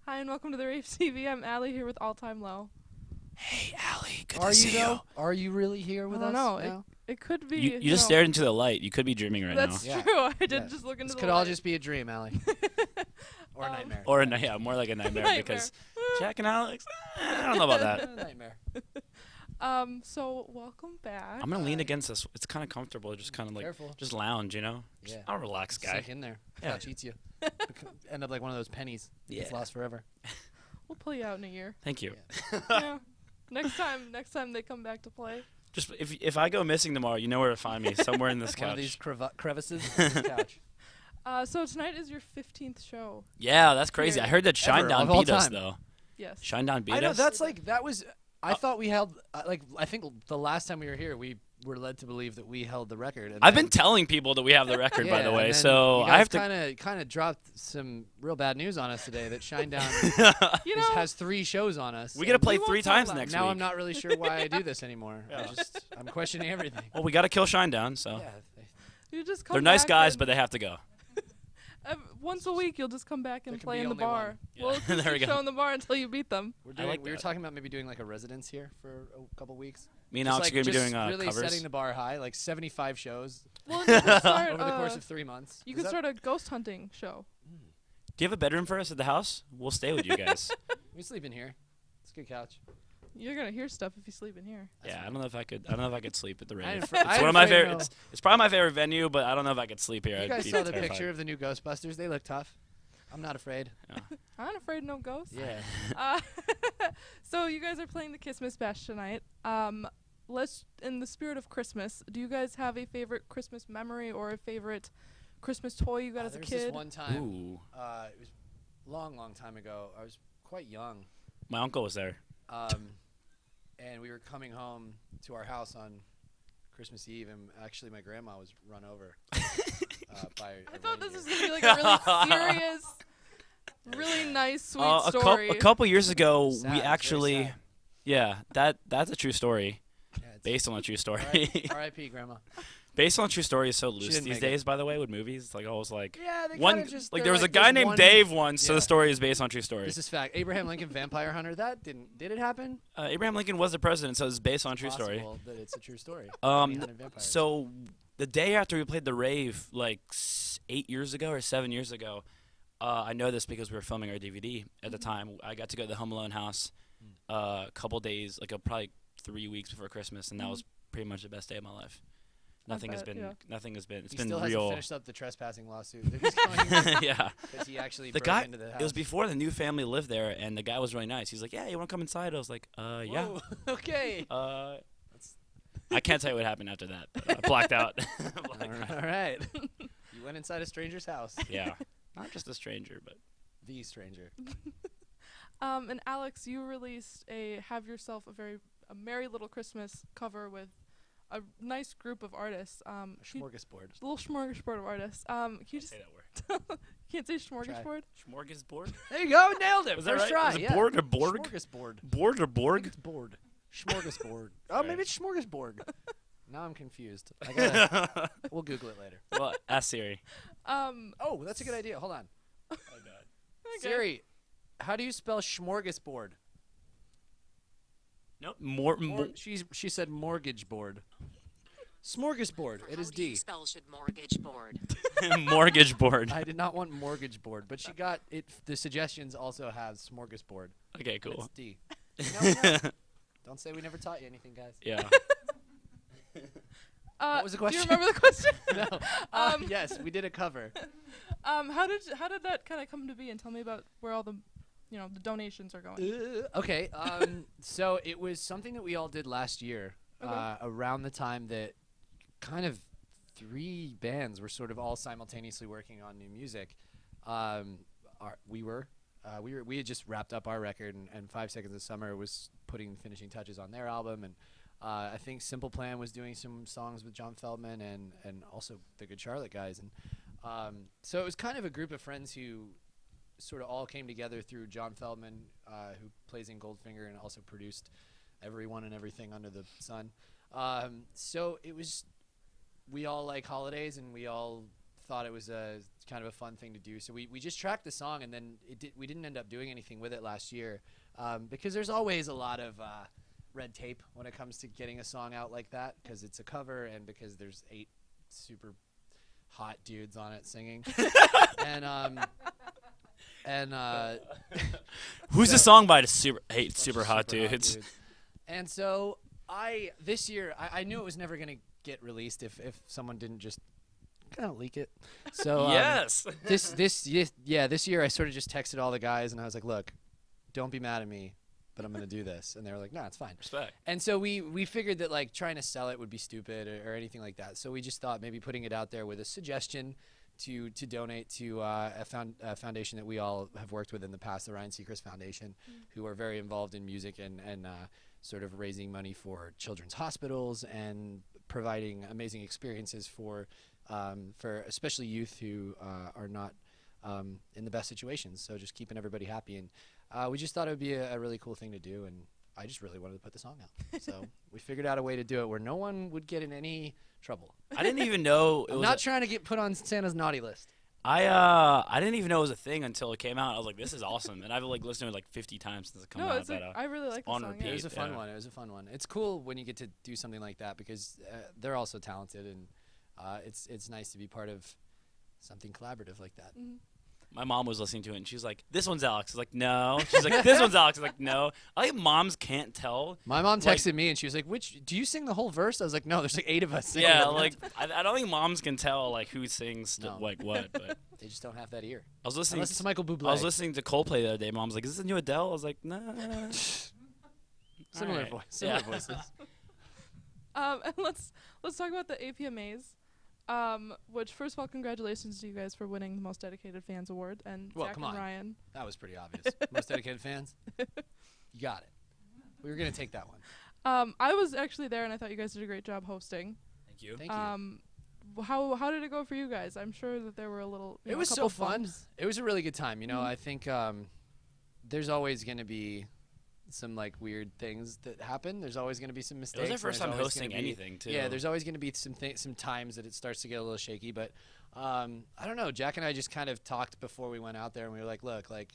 Hi, and welcome to the Rave TV. I'm Allie here with All Time Low. Hey, Allie, good to see you. Are you really here with I don't us know. now? It could be. You just stared into the light. You could be dreaming right That's now. true. I did Yeah. just look into This the could all light. just be a dream, Allie. Or a nightmare. Or more like a nightmare, because Jack and Alex, I don't know about that. Nightmare. So welcome back. I'm gonna lean against this. It's kind of comfortable. Just kind of like Careful. just lounge, you know. Yeah. I'm a relaxed guy. Sink in there. Yeah. Couch eats you. End up like one of those pennies. That gets Yeah. lost forever. We'll pull you out in a year. Thank you. Yeah. Next time they come back to play. Just if I go missing tomorrow, you know where to find me. Somewhere in this One of couch. these crevices in this couch. So tonight is your 15th show. Yeah, that's crazy. I heard that Ever, Shinedown of all beat us time. though. Yes. Shinedown beat I know us. that was. I thought we held I think the last time we were here we were led to believe that we held the record. And I've then- been telling people that we have the record, by Yeah, the and way. then So you I have to. kind of dropped some real bad news on us today that Shinedown You know, has 3 shows on us. We gotta play won't 3 talk times about next Now week. I'm not really sure why I do this anymore. Yeah. I'm questioning everything. Well, we gotta kill Shinedown. So Yeah, you just come they're nice back guys, and, but they have to go. once a week you'll just come back and There can play be in the only bar. one. We'll Yeah. just There we keep go. showing the bar until you beat them. we like were that. talking about maybe doing like a residence here for a couple weeks. Me and Just Alex like, are gonna be just doing really covers. setting the bar high, like 75 shows Well, you could start, over the course of 3 months. you Is could that- start a ghost hunting show. Do you have a bedroom for us at the house? We'll stay with you guys. We sleep in here. It's a good couch. You're gonna hear stuff if you sleep in here. Yeah, I don't know if I could. I don't know if I could sleep at the Rave. ain't It's afra- I ain't one of my afraid favorite. no. It's probably my favorite venue, but I don't know if I could sleep here. You I'd guys be saw the terrified. picture of the new Ghostbusters. They look tough. I'm not afraid. I'm not afraid of no ghosts. Yeah. Uh, so you guys are playing the Christmas Bash tonight. Let's, in the spirit of Christmas, do you guys have a favorite Christmas memory or a favorite Christmas toy you got as a There's kid? this one time. Ooh, It was long time ago. I was quite young. my uncle was there. And we were coming home to our house on Christmas Eve, and actually my grandma was run over by a I thought this reindeer. was gonna be like a really serious, really nice, sweet story. A couple years ago, Sad, we it's very actually, sad. yeah, that's a true story. Yeah, it's Based on a true story. R.I.P. Grandma. Based on a true story is so loose didn't these make it. days. By the way, with movies, it's like always like Yeah, they one. kinda just Like they're there was a like, guy there's named one- Dave once, so Yeah. the story is based on true story. This is fact. Abraham Lincoln, vampire hunter. That did it happen? Abraham Lincoln was the president, so it's based on a true story. Possible that it's a true story. That he hunted vampires. So the day after we played the Rave, like 8 years ago or 7 years ago, I know this because we were filming our DVD at the time. I got to go to the Home Alone house a couple days, probably 3 weeks before Christmas, and that was pretty much the best day of my life. Nothing has bet, been. yeah. Nothing has been. It's he been still real. hasn't finished up the trespassing lawsuit that he's going Yeah. because he actually The broke guy. into the house. It was before the new family lived there, and the guy was really nice. He's like, "Yeah, you want to come inside?" I was like, "Yeah." Whoa, okay. I can't tell you what happened after that. But I blacked out. All right. You went inside a stranger's house. Yeah. Not just a stranger, but The stranger. And Alex, you released a "Have Yourself a Merry Little Christmas" cover with a nice group of artists. A smorgasbord. A little smorgasbord of artists. Can you just say that word. can't say smorgasbord? Smorgasbord. There you go. Nailed it. Was that First right? try. Was it yeah. board or Borg? Smorgasbord. Board or I Borg? think it's board. Smorgasbord. Oh, Sorry. maybe it's smorgasbord. Now I'm confused. We'll Google it later. Well, ask Siri. Oh, that's a good idea. Hold on. Okay. Siri, how do you spell smorgasbord? Nope. She said mortgage board. Smorgasbord. It is How do you D. spell should mortgage board? Mortgage board. I did not want mortgage board, but she got it. The suggestions also have smorgasbord. Okay, But cool. It's D. No. Don't say we never taught you anything, guys. Yeah. What was the question? Do you remember the question? No. Yes, we did a cover. How did that kind of come to be? And tell me about where all the, the donations are going. Okay. So it was something that we all did last year, Okay. around the time that kind of 3 bands were sort of all simultaneously working on new music. We had just wrapped up our record, and 5 Seconds of Summer was putting finishing touches on their album, and I think Simple Plan was doing some songs with John Feldman and also the Good Charlotte guys, and so it was kind of a group of friends who sort of all came together through John Feldman, who plays in Goldfinger and also produced Everyone and Everything Under the Sun. So it was, we all like holidays, and we all thought it was a kind of a fun thing to do. So we just tracked the song, and then we didn't end up doing anything with it last year because there's always a lot of red tape when it comes to getting a song out like that, because it's a cover and because there's 8 super hot dudes on it singing. and Who's the song by? Super hot dudes. And so this year I knew it was never gonna get released if someone didn't just kind of leak it. So Yes. this year I sort of just texted all the guys and I was like, look, don't be mad at me, but I'm gonna do this. And they were like, nah, it's fine. Respect. And so we figured that like trying to sell it would be stupid or anything like that. So we just thought maybe putting it out there with a suggestion to donate to a foundation that we all have worked with in the past, the Ryan Seacrest Foundation, who are very involved in music and sort of raising money for children's hospitals and providing amazing experiences for especially youth who are not in the best situations. So just keeping everybody happy. And we just thought it would be a really cool thing to do. And I just really wanted to put the song out. So we figured out a way to do it where no one would get in any trouble. I didn't even know I'm not trying to get put on Santa's naughty list. I didn't even know it was a thing until it came out. I was like, this is awesome. And I've like listened to it like 50 times since it came out. I really like the on song. repeat. Yeah. It was a fun one. It was a fun one. It's cool when you get to do something like that because they're also talented, and it's nice to be part of something collaborative like that. Mm-hmm. My mom was listening to it, and she's like, this one's Alex. I was like, no. She's like, this one's Alex. I was like, no. I think moms can't tell. My mom texted me, and she was like, do you sing the whole verse? I was like, no, there's like 8 of us singing. Yeah, like, I don't think moms can tell, like, who sings No. like what. But They just don't have that ear. I was listening. Unless it's Michael Bublé. I was listening to Coldplay the other day. Mom's like, is this a new Adele? I was like, no. Similar Alright. voice. Similar Yeah. voices. And let's talk about the APMAs. Which first of all, congratulations to you guys for winning the Most Dedicated Fans Award, and Well, Zach come and on. Ryan. That was pretty obvious. Most dedicated fans. You got it. We were gonna take that one. I was actually there, and I thought you guys did a great job hosting. Thank you. Thank you. How did it go for you guys? I'm sure that there were a little. It was so fun. Bumps. It was a really good time. You know, I think there's always going to be some like weird things that happen. There's always going to be some It mistakes. was our and first there's time always gonna hosting be- anything, too. Yeah, there's always going to be some times that it starts to get a little shaky. But I don't know. Jack and I just kind of talked before we went out there, and we were like, look, like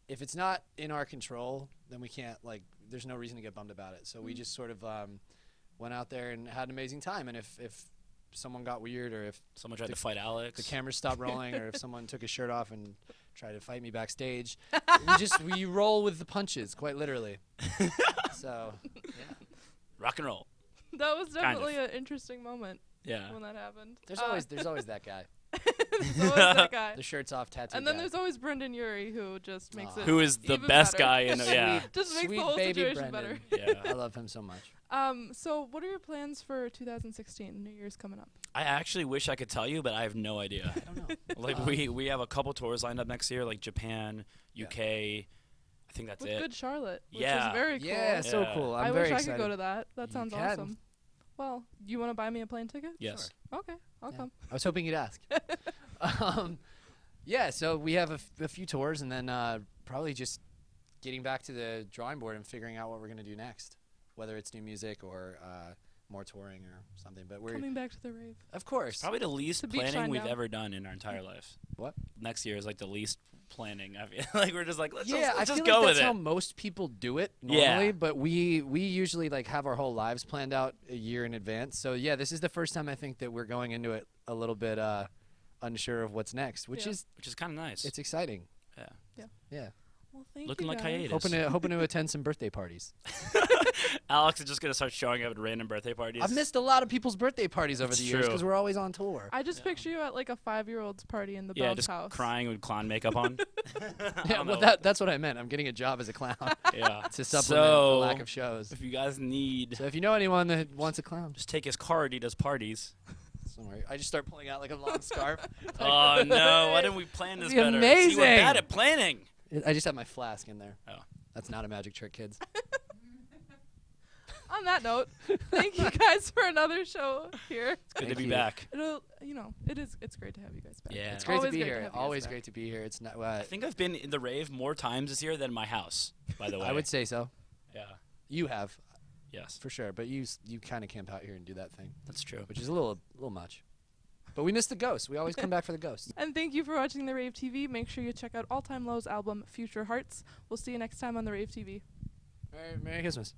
if it's not in our control, then we can't like. There's no reason to get bummed about it. So we just sort of went out there and had an amazing time. And if someone got weird, or if Someone tried to fight Alex. the cameras stopped rolling, or if someone took his shirt off and tried to fight me backstage, we roll with the punches, quite literally. So, yeah. Rock and roll. That was Kind of. definitely an interesting moment Yeah. when that happened. There's always that guy. There's always that guy. The shirt's off tattoo. And then guy. there's always Brendan Urie, who just makes it. Who is the even best better. guy in yeah. Just makes Sweet the whole baby situation Brendan. better. Yeah. I love him so much. So what are your plans for 2016? New Year's coming up. I actually wish I could tell you, but I have no idea. I don't know. Like we have a couple tours lined up next year, like Japan, UK. I think that's With it. Good Charlotte, which Yeah. is very cool. Yeah, so Yeah. cool. I'm I very wish I excited. could go to that. That You sounds can. awesome. Well, you want to buy me a plane ticket? Yes. Okay, I'll Yeah. come. I was hoping you'd ask. Yeah, so we have a few tours, and then probably just getting back to the drawing board and figuring out what we're gonna do next, whether it's new music or more touring or something. But we're Coming back to the rave. of course. Probably the least The beach planning we've Shinedown. ever done in our entire life. What? Next year is like the least planning. I feel like we're just like let's Yeah, I just feel go like with that's how it. most people do it Yeah. normally. But we usually like have our whole lives planned out a year in advance. So yeah, this is the first time I think that we're going into it a little bit unsure of what's next, which Yeah. Which is kind of nice. it's exciting. Yeah. Yeah. Well, thank Looking you like guys. hiatus. Hoping to attend some birthday parties. Alex is just gonna start showing up at random birthday parties. I've missed a lot of people's birthday parties over It's the years true. because we're always on tour. I just picture you at like a 5-year-old's party in the Yeah, Bell's just house. crying with clown makeup on. I Yeah, don't well, know. that's what I meant. I'm getting a job as a clown Yeah. to supplement So, the lack of shows. if you guys need, So if you know anyone that wants a clown, just take his card. He does parties. don't worry. I just start pulling out like a long scarf. Oh no! Why didn't we plan this That'd better? be See, we're amazing. bad at planning. I just have my flask in there. Oh. That's not a magic trick, kids. On that note, thank you guys for another show here. It's good Thank to be you. back. It's great to have you guys back. Yeah. It's great Always to be great to here. have you guys Always back. great to be here. It's not. I think I've been in the rave more times this year than my house. By the way, I would say so. Yeah. You have, Yes, for sure. But you kind of camp out here and do that thing, that's true. which is a little much. But we missed the ghosts. We always come back for the ghosts. And thank you for watching the Rave TV. Make sure you check out All Time Low's album Future Hearts. We'll see you next time on the Rave TV. Merry Christmas.